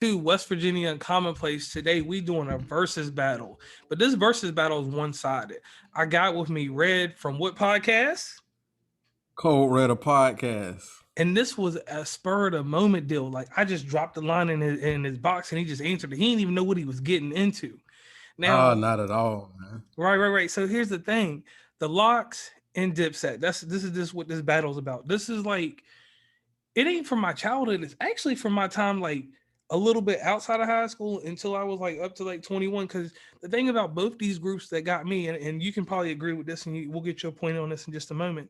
to West Virginia and Commonplace. Today we doing a versus battle, but this versus battle is one sided. I got with me Red from what podcast? Cold Red a podcast. And this was a spur of the moment deal. Like I just dropped the line in his box and he just answered it. He didn't even know what he was getting into. Ah, Now, not at all, man. right. So here's the thing: the Lox and Dipset. This is what this battle's about. This is like it ain't from my childhood. It's actually from my time, like a little bit outside of high school until I was like up to like 21. Because the thing about both these groups that got me, and you can probably agree with this, and we'll get your point on this in just a moment.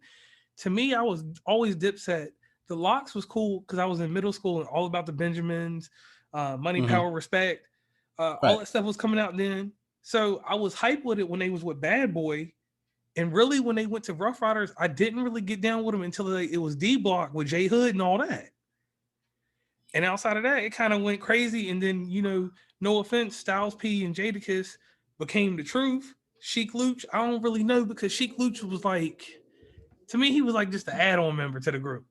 To me, I was always Dipset. The Lox was cool because I was in middle school and all about the Benjamins, money, Mm-hmm. power, respect. All that Facts. stuff was coming out then. So I was hyped with it when they was with Bad Boy. And really, when they went to Rough Riders, I didn't really get down with them until it was D Block with J Hood and all that. And outside of that, it kind of went crazy. And then, no offense, Styles P and Jadakiss became the truth. Sheik Luch, I don't really know because Sheik Luch was like, to me, he was like just an add-on member to the group.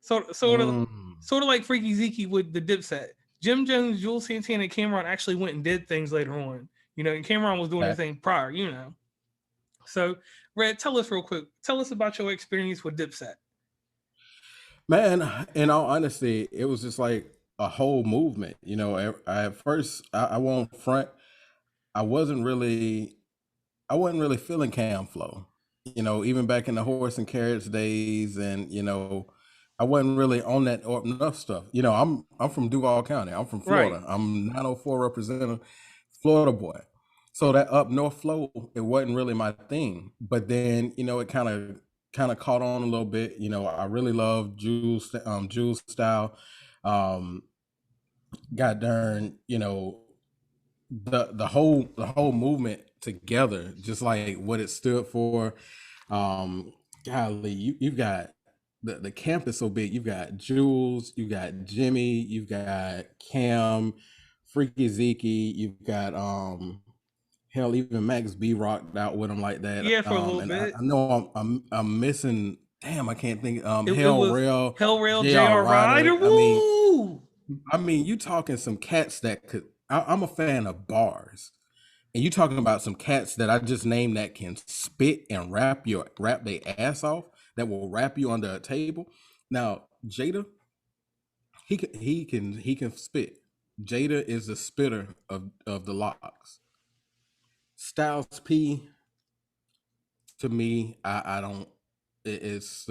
So Mm. sort of like Freaky Zeke with the Dipset. Jim Jones, Jules Santana, and Cameron actually went and did things later on. And Cameron was doing his Facts. thing prior. So, Red, tell us real quick. Tell us about your experience with Dipset. Man, in all honesty, it was just like a whole movement. At first, I won't front. I wasn't really, I wasn't really feeling Cam Flow. Even back in the horse and carriage days, and I wasn't really on that or enough stuff. I'm from Duval County. I'm from Right. Florida. I'm 904 representative, Florida boy. So that up north flow, it wasn't really my thing. But then, it kind of caught on a little bit. I really love Jules style. Um, God darn, the whole movement together, just like what it stood for. Golly, you've got the camp is so big. You've got Jules, you've got Jimmy, you've got Cam, Freaky Zeke, you've got hell, even Max B rocked out with him like that. Yeah, for a little And I, bit. I know I'm missing. Damn, I can't think. It Hell was Rail, Hell Rail, J.R. J.R. Ryder. Ryder. Woo! You talking some cats that could. I'm a fan of bars, and you talking about some cats that I just named that can spit and rap their ass off. That will rap you under a table. Now Jada, he can spit. Jada is the spitter of the Lox. Styles P, to me, I don't. It's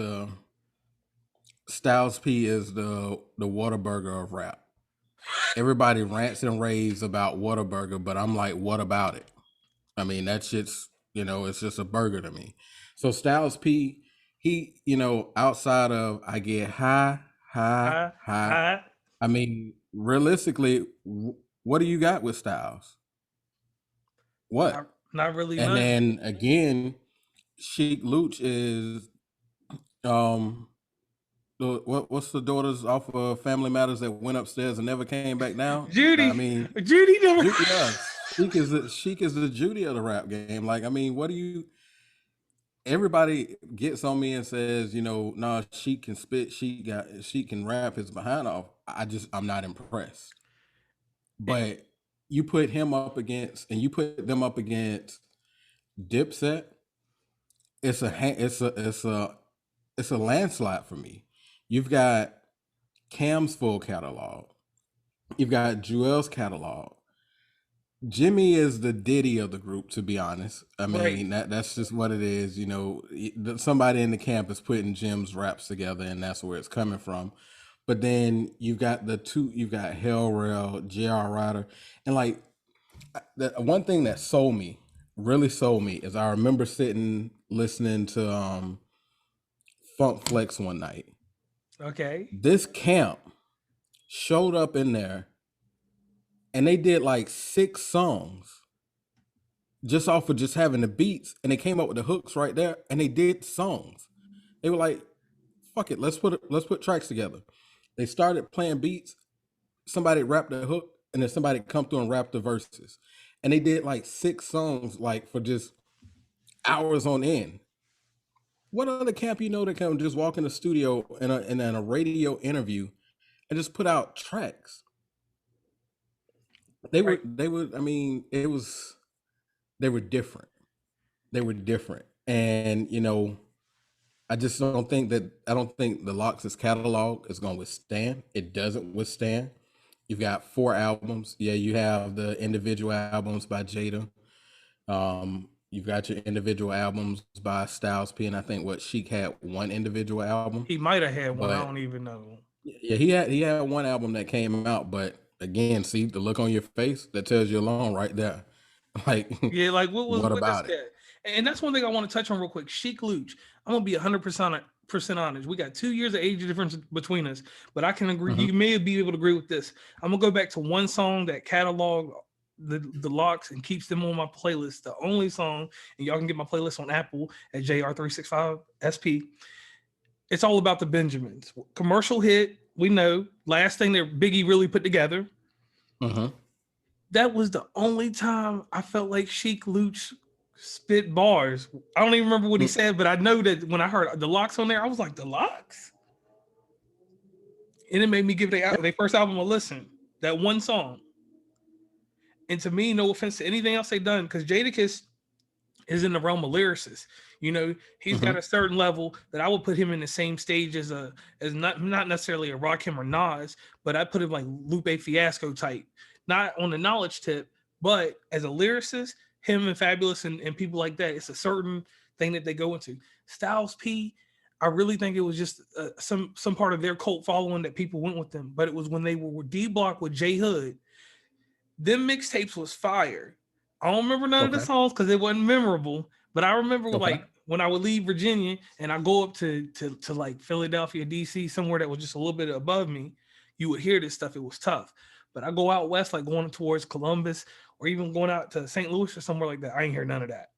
Styles P is the Whataburger of rap. Everybody rants and raves about Whataburger, but I'm like, what about it? I mean, that shit's it's just a burger to me. So Styles P, he outside of I get high, high, Hi, high. hi. I mean, realistically, what do you got with Styles? Not, What? not really And much. then again, Sheik Luch is um what's the daughters off of Family Matters that went upstairs and never came back down? I Judy, mean, Judy never. Yeah, Sheik is the Judy of the rap game. Like, I mean, what do you? Everybody gets on me and says, nah, Sheik can spit, she can rap his behind off. I'm not impressed. But you put him up against, and you put them up against Dipset. It's a landslide for me. You've got Cam's full catalog. You've got Jewel's catalog. Jimmy is the Diddy of the group, to be honest. I Right. mean, that's just what it is. Somebody in the camp is putting Jim's raps together, and that's where it's coming from. But then you've got Hell Rail, J.R. Ryder, and like the one thing that really sold me, is I remember sitting listening to Funk Flex one night. Okay. This camp showed up in there, and they did like 6 songs just off of just having the beats, and they came up with the hooks right there, and they did songs. They were like, fuck it, let's put tracks together. They started playing beats, somebody rapped the hook, and then somebody come through and rapped the verses. And they did like 6 songs, like for just hours on end. What other camp that can just walk in the studio in a radio interview and just put out tracks? right? they were, I mean, it was, they were different. They were different. And, I don't think the Lox's catalog is going to withstand. It doesn't withstand. You've got 4 albums. Yeah, you have the individual albums by Jada. You've got your individual albums by Styles P, and I think what Sheik had one individual album, He might have had one. I but don't even know. yeah, he had one album that came out. But again, see the look on your face that tells you alone right there. Like, Yeah, like what what is about it? that? And that's one thing I want to touch on real quick. Sheik Luch. I'm gonna be 100% honest. We got 2 years of age difference between us, but I can agree. Mhm. You may be able to agree with this. I'm gonna go back to one song that cataloged the Lox and keeps them on my playlist. The only song, and y'all can get my playlist on Apple at JR365SP. It's all about the Benjamins. Commercial hit. We know last thing that Biggie really put together. Mhm. That was the only time I felt like Sheik Luch spit bars. I don't even remember what he Mm. said, but I know that when I heard the Lox on there, I was like, the Lox? And it made me give their first album a listen. That one song. And to me, no offense to anything else they done, because Jadakiss is in the realm of lyricists. He's got Mhm. a certain level that I would put him in the same stage as not necessarily a Rakim or Nas, but I put him like Lupe Fiasco type, not on the knowledge tip, but as a lyricist, him and Fabulous and people like that, it's a certain thing that they go into. Styles P, I really think it was just some part of their cult following that people went with them, but it was when they were D Block with J Hood. Them mixtapes was fire. I don't remember none of the Okay. songs because it wasn't memorable. But I remember Okay. like when I would leave Virginia and I go up to like Philadelphia, DC, somewhere that was just a little bit above me, you would hear this stuff. It was tough. But I go out west, like going towards Columbus or even going out to St. Louis or somewhere like that. I ain't hear none of that.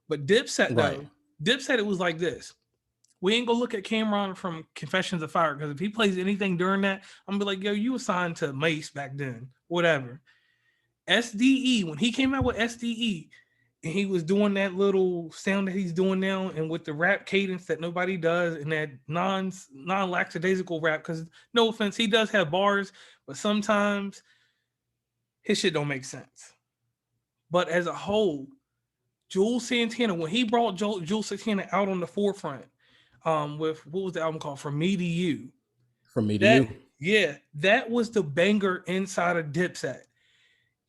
But Dipset Right. though, Dipset it was like this. We ain't gonna look at Cameron from Confessions of Fire because if he plays anything during that, I'm gonna be like, yo, you assigned to Mace back then, whatever. SDE, when he came out with SDE and he was doing that little sound that he's doing now and with the rap cadence that nobody does and that non-lackadaisical rap, because no offense, he does have bars, but sometimes his shit don't make sense. But as a whole, Jules Santana, when he brought Jules Santana out on the forefront, with what was the album called? From Me to You. From me to That you. yeah, that was the banger inside of Dipset.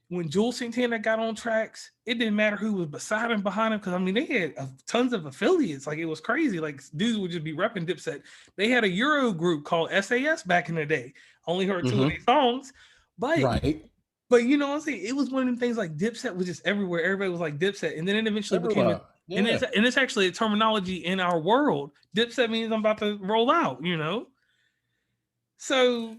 When Jules Santana got on tracks, it didn't matter who was beside him, behind him, because I mean they had tons of affiliates. Like it was crazy. Like dudes would just be repping Dipset. They had a Euro group called SAS back in the day. Only heard two of Mhm. their songs, but Right. you know what I'm saying. It was one of them things like Dipset was just everywhere. Everybody was like Dipset, and then it eventually became Everywhere. and Yeah. it's actually a terminology in our world. Dipset means I'm about to roll out. So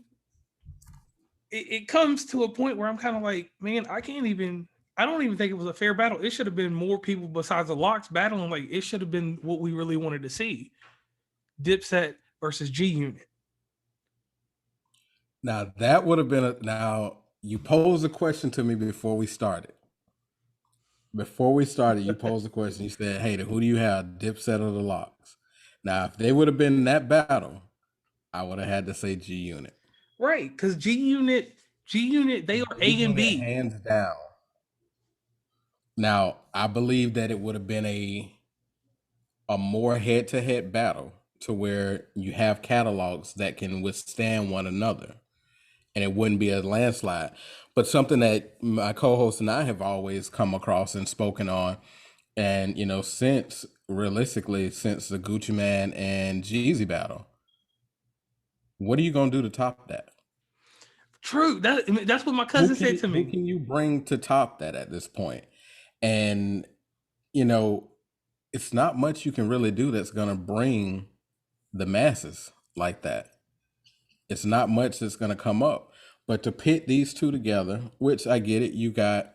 it comes to a point where I'm kind of like, man, I don't even think it was a fair battle. It should have been more people besides the Lox battling. Like it should have been what we really wanted to see. Dipset versus G Unit. Now that would have been now you posed a question to me before we started. Before we started, you posed a question. You said, "Hey, who do you have, Dipset or the Lox?" Now, if they would have been in that battle, I would have had to say G Unit. Right. Because G Unit, they are G A and Unit, B. hands down. Now, I believe that it would have been a more head to head battle to where you have catalogs that can withstand one another, and it wouldn't be a landslide. But something that my co-host and I have always come across and spoken on, and since realistically, since the Gucci Man and Jeezy battle, what are you gonna do to top that? True. That's what my Who cousin can said you to who me. can you bring to top that at this point? And you know, it's not much you can really do that's gonna bring the masses like that. It's not much that's gonna come up. But to pit these two together, which I get it, you got,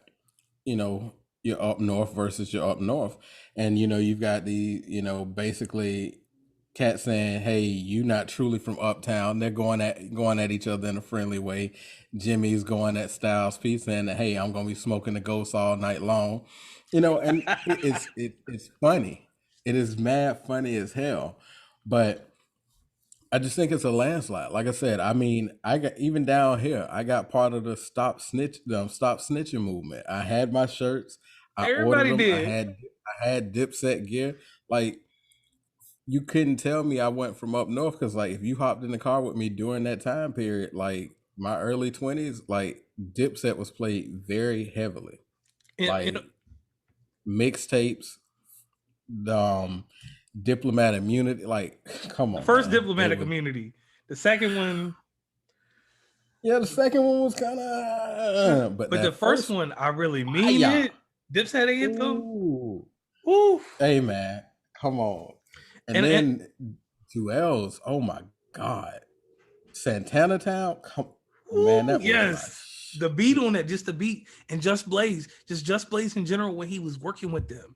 you know, you're up north versus you're up north. And you've got basically cats saying, "Hey, you not truly from uptown." They're going at each other in a friendly way. Jimmy's going at Styles P saying that, "Hey, I'm gonna be smoking the ghost all night long." And it's funny. It is mad funny as hell. But I just think it's a landslide. Like I said, I mean, I got even down here. I got part of the stop snitching movement. I had my shirts. I ordered Everybody them. did. I had Dipset gear. Like you couldn't tell me I went from up north because like if you hopped in the car with me during that time period, like my early 20s, like Dipset was played very heavily. And Like mixtapes, the diplomat immunity. Like, come the on, first man. It diplomatic was immunity. The second one, yeah. The second one was kind of, but but the that first first one, I really mean fire. it. Dipset anthem. Ooh, Ooh. hey man, come on. And And then 2Ls. Oh my god, Santana Town. Come, man, ooh, that was my yes. The beat on that, just the beat, and Just Blaze in general when he was working with them.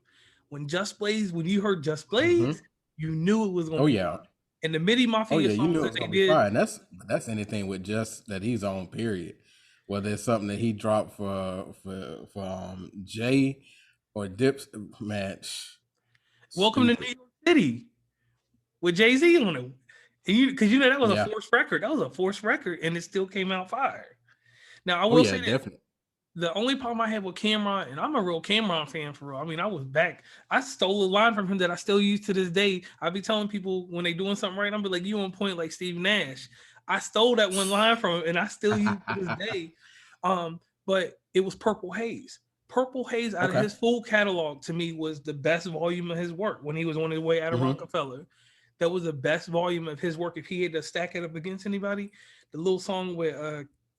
When you heard Just hmm Blaze, you knew it was gonna Oh be yeah. fun. And the MIDI Oh Mafia yeah, you songs knew it that was they gonna be did, fire. And that's anything with just that he's on. Period. Whether it's something that he dropped for Jay or Dips, man, Welcome to New stupid. York City with Jay-Z on it. Because you know that was a Yeah. forced record. That was a forced record, and it still came out fire. Now I Oh will yeah, say that definitely. the only problem I had with Cameron, and I'm a real Cameron fan for real. I mean, I was back. I stole a line from him that I still use to this day. I be telling people when they doing something right, I'm be like, "You on point like Steve Nash." I stole that one line from him, and I still use it to this day. But it was Purple Haze. Purple Haze out of Okay. his full catalog to me was the best volume of his work when he was on his way out of hmm Rockefeller. That was the best volume of his work. If he had to stack it up against anybody, the little song with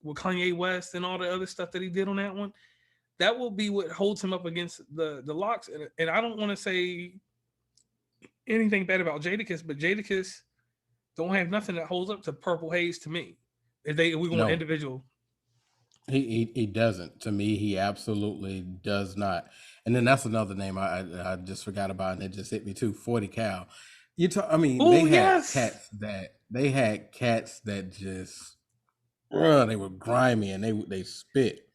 Kanye West and all the other stuff that he did on that one, that will be what holds him up against the Lox. And I don't want to say anything bad about Jadakiss, but Jadakiss don't have nothing that holds up to Purple Haze to me. If we going No, individual, he doesn't. To me, he absolutely does not. And then that's another name I just forgot about, and it just hit me too. 40 Cal. I mean, oh yes, they had cats that just, bruh, they were grimy and they spit.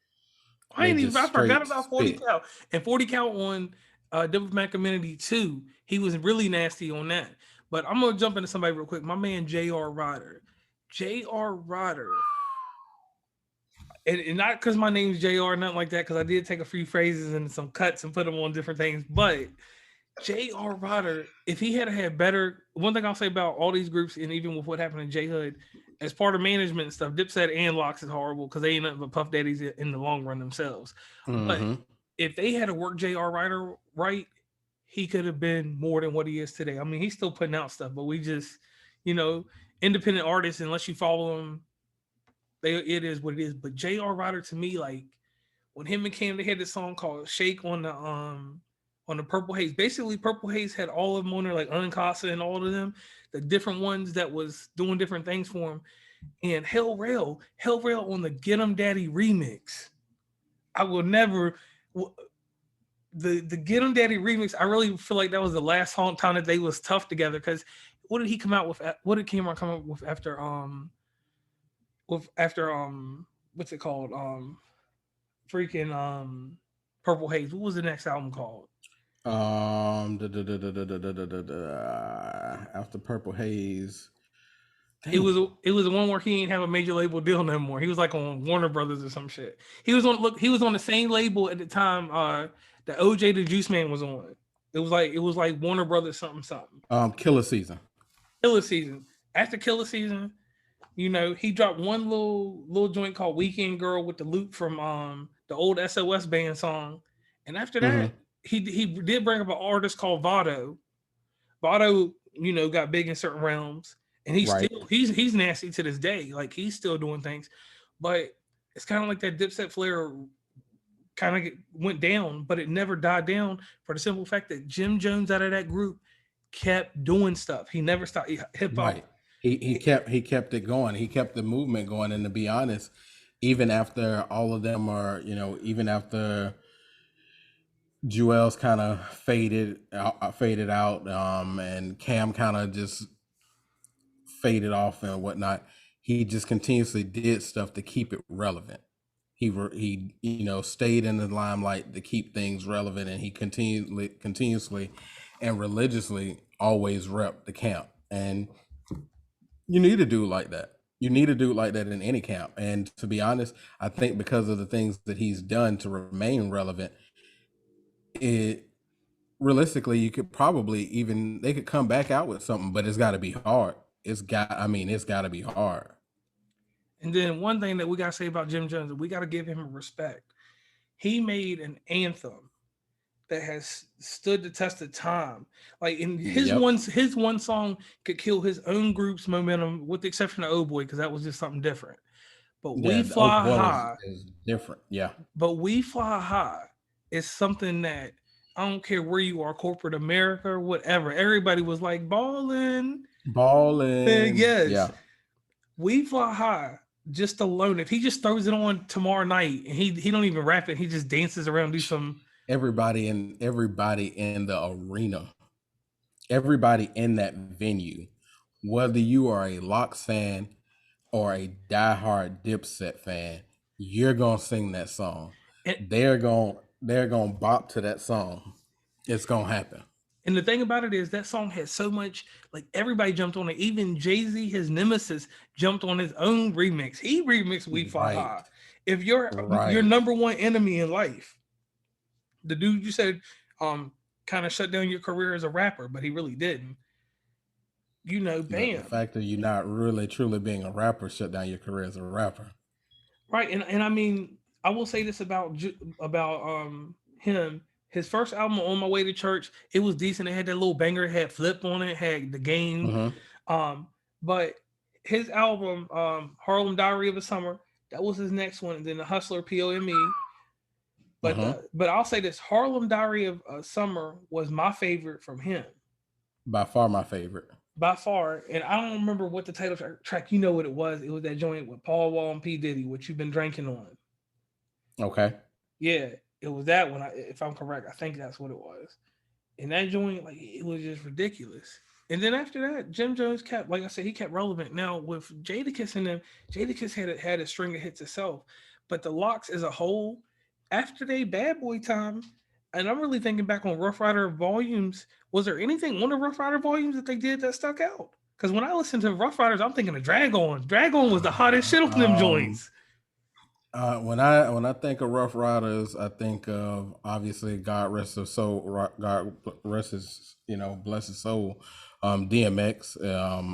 They just I forgot straight about 40 spit. Cal and 40 Cal on Diplomat Community 2. He was really nasty on that. But I'm gonna jump into somebody real quick. My man J.R. Ryder. J.R. Ryder and not because my name's JR, nothing like that, because I did take a few phrases and some cuts and put them on different things. But J.R. Rodder, if he had better, one thing I'll say about all these groups, and even with what happened in J Hood, as part of management and stuff, Dipset and Lox is horrible because they ain't nothing but Puff Daddies in the long run themselves. But hmm if they had to work J.R. Ryder right, he could have been more than what he is today. I mean, he's still putting out stuff, but we just, you know, independent artists, unless you follow them, it is what it is. But J.R. Ryder to me, like when him and Cam, they had this song called "Shake" on the Purple Haze. Basically, Purple Haze had all of them on there, like Uncasa and all of them, the different ones that was doing different things for him. And Hell Rail on the Get 'Em Daddy remix. I will never the Get 'Em Daddy remix. I really feel like that was the last time that they was tough together. Because what did he come out with? What did Cameron come up with after what's it called freaking Purple Haze? What was the next album called? After Purple Haze. It Dang was it. it was the one where he ain't have a major label deal no more. He was like on Warner Brothers or some shit. He was on the same label at the time that OJ the Juice Man was on. It was like Warner Brothers something something. Killer Season. Killer Season. After Killer Season, he dropped one little joint called Weekend Girl with the loop from the old SOS band song. And after hmm that, he did bring up an artist called Vado. Vado, got big in certain realms, and Right. he's nasty to this day. Like he's still doing things, but it's kind of like that Dipset flare kind of went down, but it never died down for the simple fact that Jim Jones out of that group kept doing stuff. He never stopped hip hop. Right. He kept it going. He kept the movement going. And to be honest, even after all of them are, even after Jewel's kind of faded out, and Cam kind of just faded off and whatnot, he just continuously did stuff to keep it relevant. He stayed in the limelight to keep things relevant, and he continuously and religiously always rep the camp. And You need a dude like that. You need a dude like that in any camp. And to be honest, I think because of the things that he's done to remain relevant, it realistically you could probably even they could come back out with something, but it's got to be hard. It's got to be hard. And then one thing that we gotta say about Jim Jones, we gotta give him respect. He made an anthem that has stood the test of time. Like in Yep. his one song could kill his own group's momentum, with the exception of Oh Boy, because that was just something different. But Yeah, We the oh Fly boy High, is different. Yeah. but We Fly High is something that I don't care where you are, corporate America or whatever. Everybody was like balling. Balling. Yes, Yeah. We Fly High. Just alone, if he just throws it on tomorrow night and he don't even rap it, he just dances around, do some. Everybody in the arena, everybody in that venue, whether you are a Lox fan or a diehard Dipset fan, you're gonna sing that song. And, They're gonna bop to that song. It's gonna happen. and the thing about it is that song has so much, like everybody jumped on it. Even Jay-Z, his nemesis, jumped on his own remix. He remixed We Fly Right. High. If you're your Right. number one enemy in life, the dude you said kind of shut down your career as a rapper, but he really didn't. The Bam. fact that you're not really truly being a rapper shut down your career as a rapper. Right. And I mean, I will say this about him. His first album, On My Way to Church, it was decent. It had that little banger, it had Flip on it, had The Game. Mm-hmm. But his album, Harlem Diary of a Summer, that was his next one. And then The Hustler, POME. Mm-hmm. But I'll say this: Harlem Diary of Summer was my favorite from him By far my favorite. by far. And I don't remember what the title track. You know what it was? It was that joint with Paul Wall and P Diddy, what you've been drinking on. Okay. Yeah, it was that one. If I'm correct, I think that's what it was. And that joint, like, it was just ridiculous. And then after that, Jim Jones kept, like I said, he kept relevant. Now with Jadakiss and them, Jadakiss had a string of hits itself, but the Lox as a whole, after they Bad Boy time, and I'm really thinking back on Rough Rider volumes. Was there anything on the Rough Rider volumes that they did that stuck out? Because when I listen to Rough Riders, I'm thinking of Drag On. Drag On was the hottest shit on them Um, joints. when I think of Rough Riders, I think of obviously God rest his soul, God rest his bless his soul. DMX.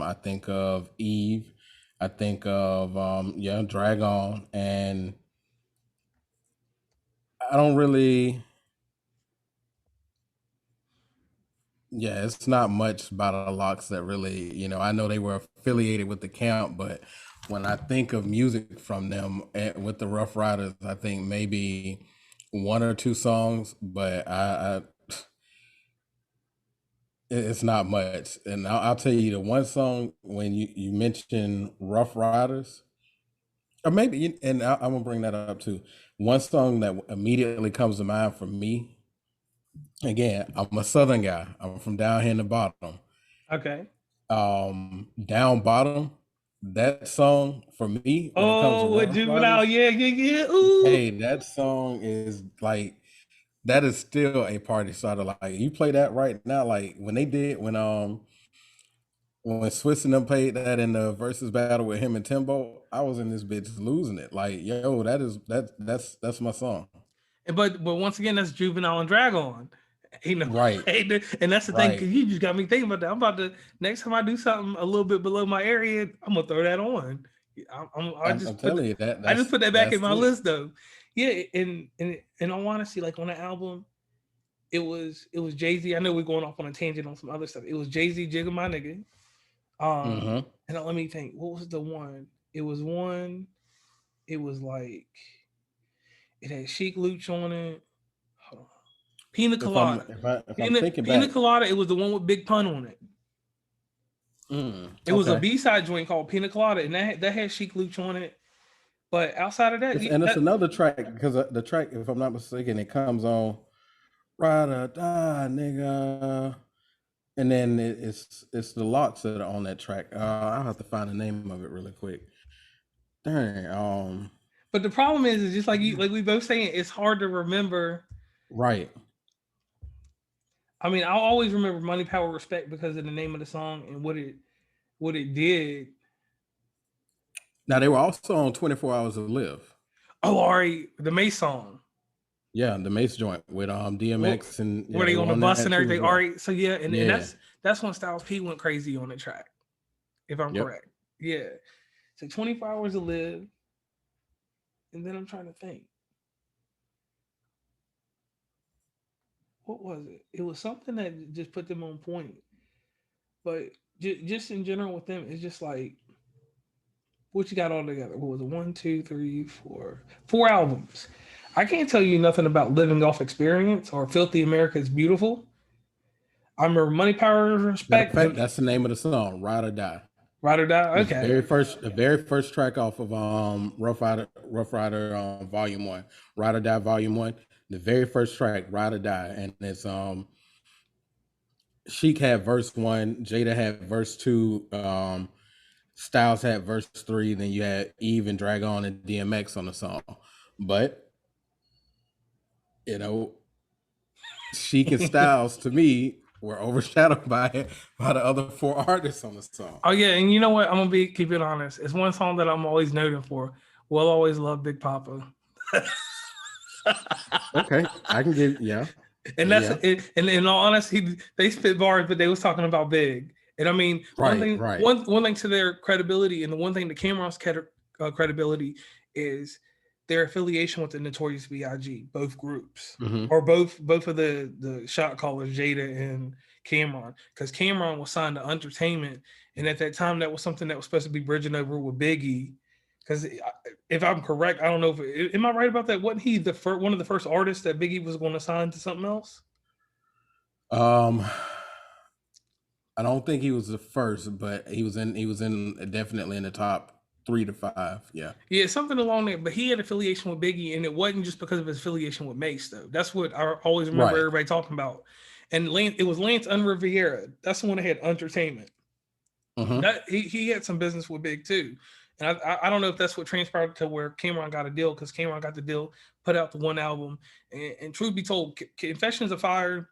I think of Eve. I think of Dragon, and I don't really. Yeah, it's not much about the Lox that really, I know they were affiliated with the camp, but when I think of music from them with the Rough Riders, I think maybe one or two songs, but it's not much. And I'll tell you the one song when you mention Rough Riders, or maybe, and I'm gonna bring that up too. One song that immediately comes to mind for me. Again, I'm a Southern guy. I'm from down here in the bottom. Okay. Down bottom, that song for me when it comes to Oh, with Rough Juvenile, Riders, yeah, yeah, yeah. Ooh. hey, that song is like that is still a party starter. Like you play that right now, like when Swiss and them played that in the versus battle with him and Timbo, I was in this bitch losing it. Like, yo, that's my song. But once again, that's Juvenile and Dragon. Right, And that's the thing, right. because you just got me thinking about that. I'm about to, next time I do something a little bit below my area, I'm gonna throw that on. I'm telling you that I just put that back in that's my it. list though. Yeah, and in all honesty, like on the album, it was Jay Z. I know we're going off on a tangent on some other stuff. It was Jay Z, Jigga My Nigga. Mm-hmm. And let me think, what was the one? It was one. It was like it had Chic Luch on it. Hold on. Pina Colada. If I'm thinking Pina back, Colada, it was the one with Big Pun on it. It was a okay. B-side joint called Pina Colada, and that had Chic Luch on it. But outside of that, It's another track because the track, if I'm not mistaken, it comes on Ride or Die, nigga, and then it's the Lox that are on that track. I'll have to find the name of it really quick. Dang, but the problem is just like like we both saying, it's hard to remember. right. I mean, I'll always remember Money, Power, Respect because of the name of the song and what it did. Now they were also on 24 Hours to Live. Oh, Ari, the Mace song. Yeah, the Mace joint with Well, DMX, and yeah, were they they were on the on bus that and too as everything? well. Ari, so yeah, and Yeah. that's when Styles P went crazy on the track, if I'm Yep. correct. Yeah. So 24 Hours to Live. And then I'm trying to think. What was it? It was something that just put them on point. But just in general with them, it's just like what you got all together. What was it? One, two, three, four albums. I can't tell you nothing about Living Off Experience or Filthy America is Beautiful. I remember Money, Power, and Matter of Respect. fact, that's the name of the song, Ride or Die. Ride or Die. The Okay. very first track off of Rough Rider Volume 1, Ride or Die Volume 1. The very first track, Ride or Die, and it's Sheik had verse 1, Jada had verse 2, Styles had verse 3, then you had Eve and Dragon and DMX on the song. But you know, Sheik and Styles to me were overshadowed by the other 4 artists on the song. Oh yeah, and you know what? I'm gonna keep it honest. It's one song that I'm always noted for. We'll always love Big Papa. Okay, I can give And that's it. And in all honesty, they spit bars, but they was talking about Big. And I mean, right. one thing to their credibility, and the one thing to Cameron's credibility is their affiliation with the Notorious B.I.G. Both groups, or both of the shot callers, Jada and Cameron, because Cameron was signed to Entertainment, and at that time, that was something that was supposed to be bridging over with Biggie. Because if I'm correct, I don't know if am I right about that? Wasn't he one of the first artists that Biggie was going to sign to something else? I don't think he was the first, but he was definitely in the top 3 to 5. Yeah. Yeah, something along there. But he had affiliation with Biggie, and it wasn't just because of his affiliation with Mace, though. That's what I always remember everybody talking about. And it was Lance Riviera. That's the one that had Entertainment. That he had some business with Big too. And I don't know if that's what transpired to where Cameron got a deal, because Cameron got the deal, put out the one album. And truth be told, Confessions of Fire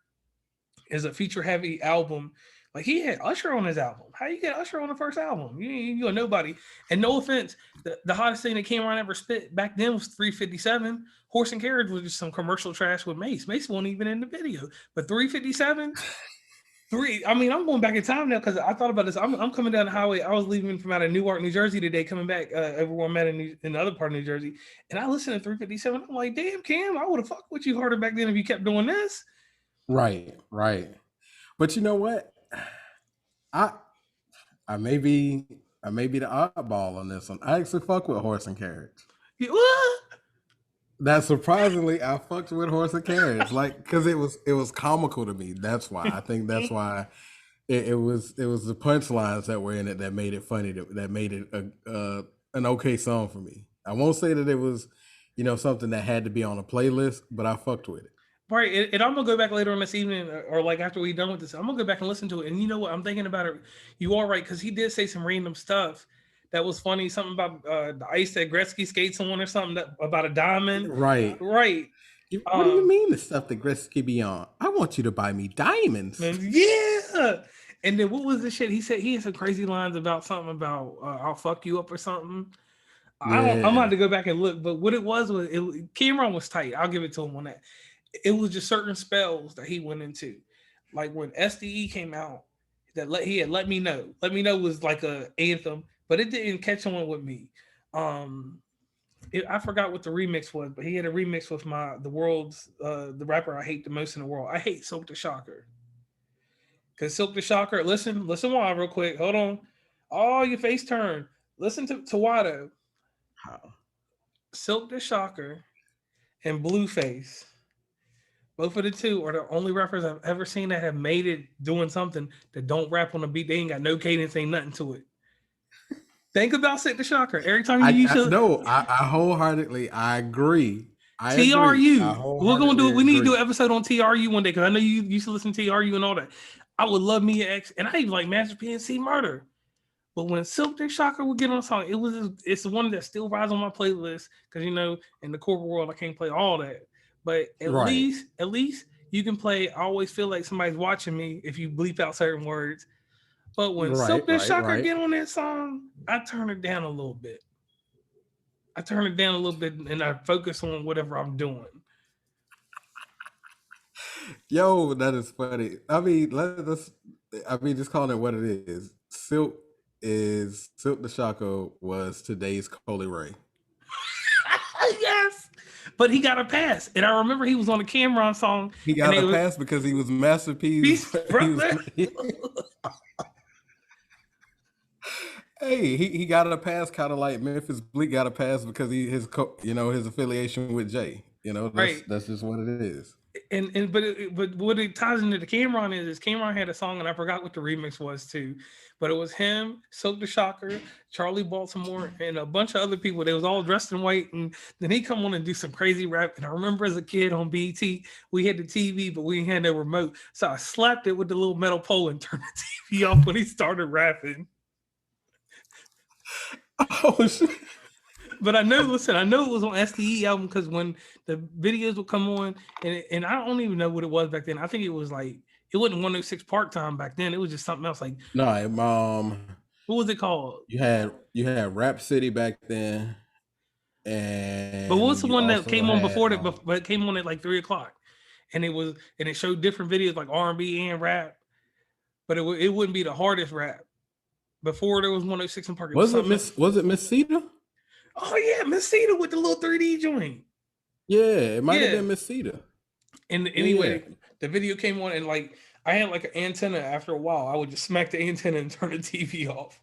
is a feature heavy album. Like he had Usher on his album. How you get Usher on the first album? You a nobody. And no offense, the hottest thing that Cameron ever spit back then was 357. Horse and Carriage was just some commercial trash with Mace. Mace wasn't even in the video. But 357, I mean, I'm going back in time now because I thought about this. I'm coming down the highway. I was leaving from out of Newark, New Jersey today, coming back over where I'm at in the other part of New Jersey. And I listened to 357. I'm like, damn, Cam, I would have fucked with you harder back then if you kept doing this. Right. But you know what? I may be the oddball on this one. I actually fuck with Horse and Carriage. What? That surprisingly, I fucked with Horse and Carriage, like, because it was comical to me. That's why I think that's why it was the punchlines that were in it that made it funny. That made it an okay song for me. I won't say that it was, something that had to be on a playlist, but I fucked with it. Right, and I'm gonna go back later on this evening, or like after we done with this, I'm gonna go back and listen to it. And you know what? I'm thinking about it. You are right, because he did say some random stuff that was funny. Something about the ice that Gretzky skates on, or something about a diamond. Right. Right. What do you mean the stuff that Gretzky be on? I want you to buy me diamonds. Yeah. And then what was the shit? He said he had some crazy lines about something about I'll fuck you up or something. I'm about to go back and look, but what it was Cameron was tight. I'll give it to him on that. It was just certain spells that he went into, like when SDE came out, he had Let Me Know. Let Me Know was like a anthem, but it didn't catch on with me. I forgot what the remix was, but he had a remix with the rapper I hate the most in the world. I hate Silk the Shocker, because Silk the Shocker. Listen why real quick. Hold on. Oh, your face turned. Listen to Wado. Silk the Shocker and Blueface. Both of the two are the only rappers I've ever seen that have made it doing something that don't rap on the beat. They ain't got no cadence, ain't nothing to it. Think about Silk the Shocker. Every time you I wholeheartedly agree. TRU. We're gonna do it. We need to do an episode on TRU one day, because I know you used to listen to TRU and all that. I would love me an X, and I even like Master PNC Murder. But when Silk the Shocker would get on a song, it's the one that still rides on my playlist, because in the corporate world I can't play all that. But at least you can play I Always Feel Like Somebody's Watching Me if you bleep out certain words. But when Silk the Shocker get on that song, I turn it down a little bit. I turn it down a little bit and I focus on whatever I'm doing. Yo, that is funny. I mean, just calling it what it is. Silk the Shocker was today's Coley Ray. Yes, but he got a pass, and I remember he was on the Cameron song. He got a pass because he was Masterpiece. Hey, he got a pass, kind of like Memphis Bleak got a pass because his affiliation with Jay. That's just what it is. But what it ties into the Cameron is Cameron had a song, and I forgot what the remix was too, but it was him, Silk the Shocker, Charlie Baltimore, and a bunch of other people. They was all dressed in white, and then he come on and do some crazy rap. And I remember as a kid on BT, we had the TV, but we had no remote, so I slapped it with the little metal pole and turned the TV off when he started rapping. Oh shit. But I know it was on STE album because when the videos would come on, and I don't even know what it was back then. I think it was like, it wasn't 106 Park Time back then. It was just something else. Like, no, what was it called? You had Rap City back then, and but what's the one that came on before that? But it came on at like 3:00, and it showed different videos like R&B and rap, but it wouldn't be the hardest rap. Before there was 106 in Park. Was it Miss Cedar? Oh yeah, Miss Cedar with the little 3D joint. Yeah, it might have been Miss Cedar. And anyway, the video came on, and like I had like an antenna. After a while, I would just smack the antenna and turn the TV off.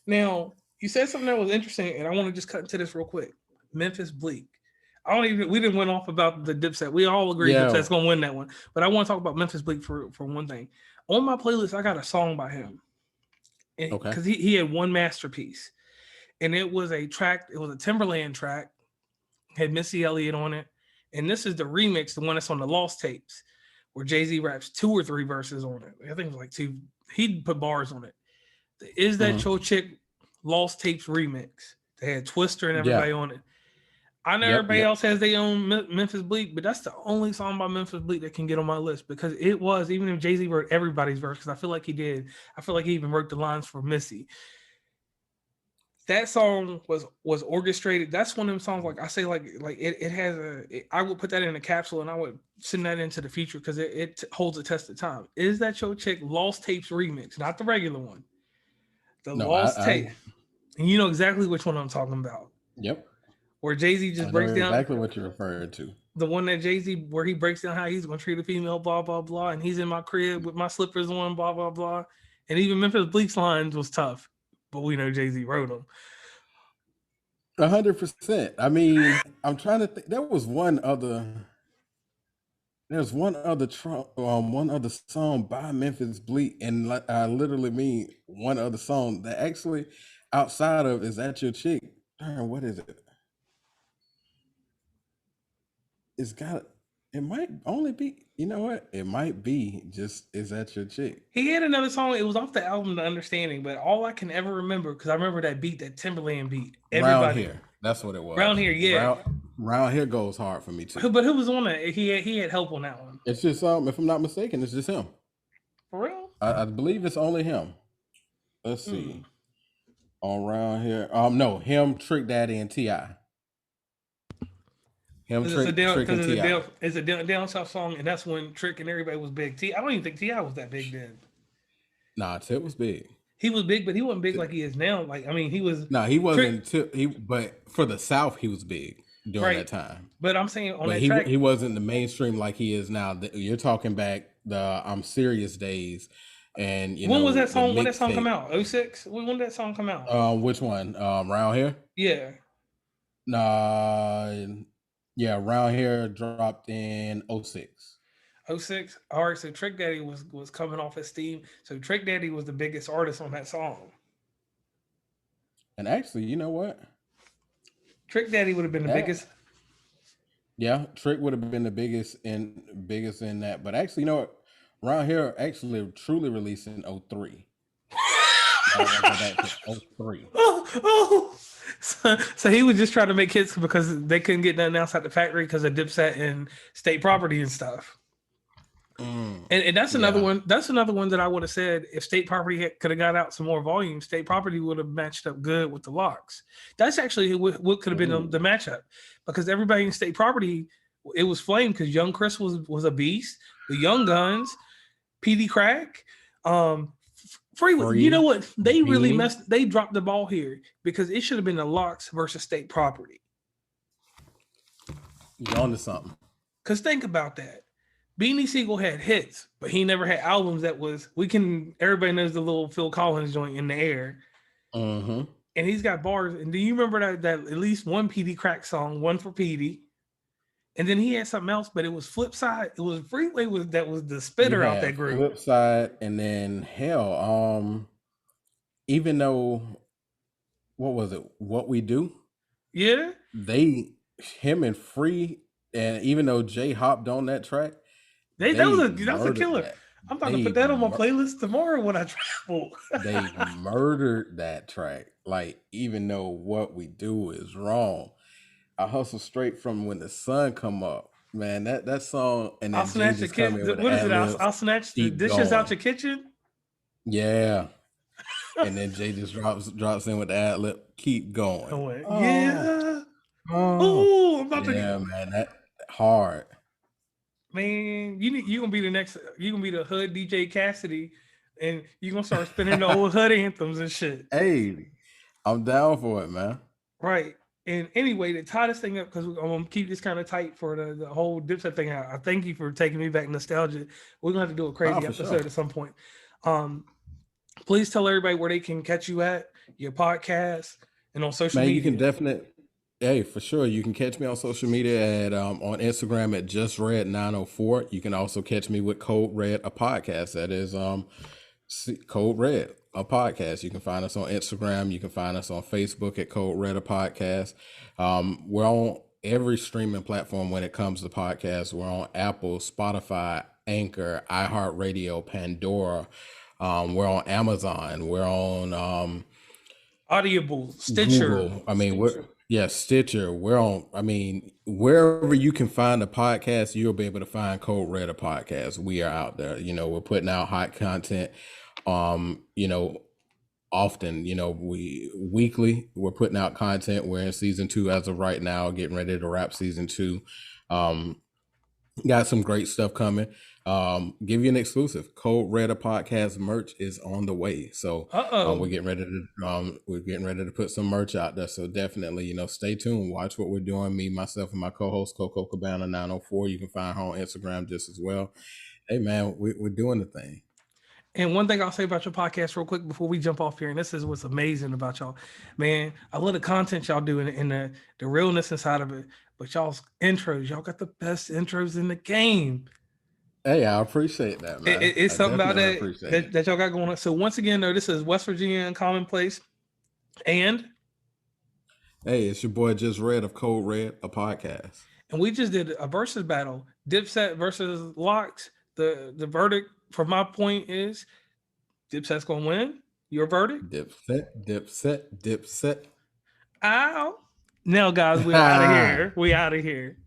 Now, you said something that was interesting, and I want to just cut into this real quick. Memphis Bleak. We didn't went off about the Dipset. We all agree Dipset's gonna win that one. But I want to talk about Memphis Bleak for one thing. On my playlist, I got a song by him. Because he had one masterpiece. And it was a track, it was a Timberland track, had Missy Elliott on it. And this is the remix, the one that's on the Lost tapes, where Jay-Z raps 2 or 3 verses on it. I think it was like 2. He'd put bars on it. Is That Your Chick Lost Tapes remix? They had Twister and everybody on it. I know everybody else has their own Memphis Bleak, but that's the only song by Memphis Bleak that can get on my list, because it was, even if Jay-Z wrote everybody's verse, because I feel like he did. I feel like he even wrote the lines for Missy. That song was orchestrated. That's one of them songs, like I say, like it has I would put that in a capsule and I would send that into the future because it holds a test of time. Is That Your Chick Lost Tapes remix, not the regular one. The Lost Tape. And you know exactly which one I'm talking about. Yep. Where Jay-Z just breaks down exactly what you're referring to. The one that Jay-Z, where he breaks down how he's going to treat a female, blah, blah, blah. And he's in my crib with my slippers on, blah, blah, blah. And even Memphis Bleak's lines was tough, but we know Jay-Z wrote them. 100%. I mean, I'm trying to think. There's one other song by Memphis Bleak, and I literally mean one other song that actually, outside of Is That Your Chick? Darn, what is it? It might only be, you know what? It might be just Is That Your Chick? He had another song. It was off the album The Understanding, but all I can ever remember, because I remember that beat, that Timberland beat. Round Here. That's what it was. Round Here, yeah. Round Here goes hard for me too. But who was on that? He had help on that one. It's just if I'm not mistaken, it's just him. For real? I believe it's only him. Let's see. On Round Here. No, him, Trick Daddy, and T.I. It's a down south song, and that's when Trick and everybody was big. I don't even think T.I. was that big then. Nah, Tip was big. He was big, but he wasn't big like he is now. Like, I mean, he was. No, he wasn't. But for the South, he was big during that time. But I'm saying on that track, he wasn't the mainstream like he is now. You're talking back the I'm Serious days, and when was that song? When that song come out? 06? When did that song come out? Which one? Round Here? Yeah. Yeah, Round Here dropped in 06. 06. All right, so Trick Daddy was coming off his steam. So Trick Daddy was the biggest artist on that song. And actually, you know what? Trick Daddy would have been the biggest. Yeah, Trick would have been the biggest in that. But actually, you know what? Round Here actually truly released in 03. 03. So he was just trying to make hits because they couldn't get nothing else out the factory because of Dipset and state property and stuff. And that's another Yeah. one. That's another one that I would have said if State Property could have got out some more volume, State Property would have matched up good with the Lox. That's actually what could have been the matchup, because everybody in State Property, it was flame because Young Chris was a beast. The Young Guns, PD Crack, Freeway. You know Free what? They really Beanie. messed. They dropped the ball here because it should have been the Lox versus State Property. You onto something. Because think about that. Beanie Siegel had hits, but he never had albums that was, everybody knows the little Phil Collins joint In the Air. Mm-hmm. And he's got bars. And do you remember that at least one PD Crack song, one for PD? And then he had something else, but it was Flip Side. It was Freeway that was the spitter out that group. Flip Side, and then hell, even though, what was it? What We Do? Yeah. Him and Free, and even though Jay hopped on that track, that was a killer. That. I'm about to put that on my playlist tomorrow when I travel. They murdered that track. Like, even though What We Do is wrong, I hustle straight from When the Sun Come Up. Man, that song, and then I'll snatch the kids. What is it? I'll snatch the dishes out your kitchen. Yeah. And then Jay just drops in with the ad lib. Keep going. Yeah. Oh, I'm about to. Yeah, man, that hard. Man, you gonna be the next. You gonna be the hood DJ Cassidy, and you gonna start spinning the old hood anthems and shit. Hey, I'm down for it, man. Right. And anyway, to tie this thing up, because I'm gonna keep this kind of tight for the whole Dipset thing. I thank you for taking me back nostalgia. We're gonna have to do a crazy episode at some point. Please tell everybody where they can catch you at, your podcast, and on social media. You can definitely. Hey, for sure. You can catch me on social media at on Instagram at JustRed904. You can also catch me with Code Red, a podcast. That is Code Red, a podcast. You can find us on Instagram. You can find us on Facebook at Code Red, a podcast. We're on every streaming platform when it comes to podcasts. We're on Apple, Spotify, Anchor, iHeartRadio, Pandora. We're on Amazon. We're on Audible, Stitcher. Google. Stitcher. We're on, wherever you can find a podcast, you'll be able to find Code Red, a podcast. We are out there. We're putting out hot content, often, weekly, we're putting out content. We're in season 2 as of right now, getting ready to wrap season 2. Got some great stuff coming. Give you an exclusive. Code Red, a podcast merch is on the way. So we're getting ready to put some merch out there. So definitely, stay tuned. Watch what we're doing. Me, myself, and my co-host Coco Cabana 904. You can find her on Instagram just as well. Hey man, we're doing the thing. And one thing I'll say about your podcast real quick before we jump off here, and this is what's amazing about y'all, man. I love the content y'all do and the realness inside of it. But y'all's intros, y'all got the best intros in the game. Hey, I appreciate that, man. It's something about that y'all got going on. So once again, though, this is West Virginia Uncommon Place. And hey, it's your boy Just Red of Code Red, a podcast. And we just did a versus battle. Dipset versus Lox. The verdict from my point is Dipset's gonna win. Your verdict? Dipset. Ow. Now, guys, we're out of here. We out of here.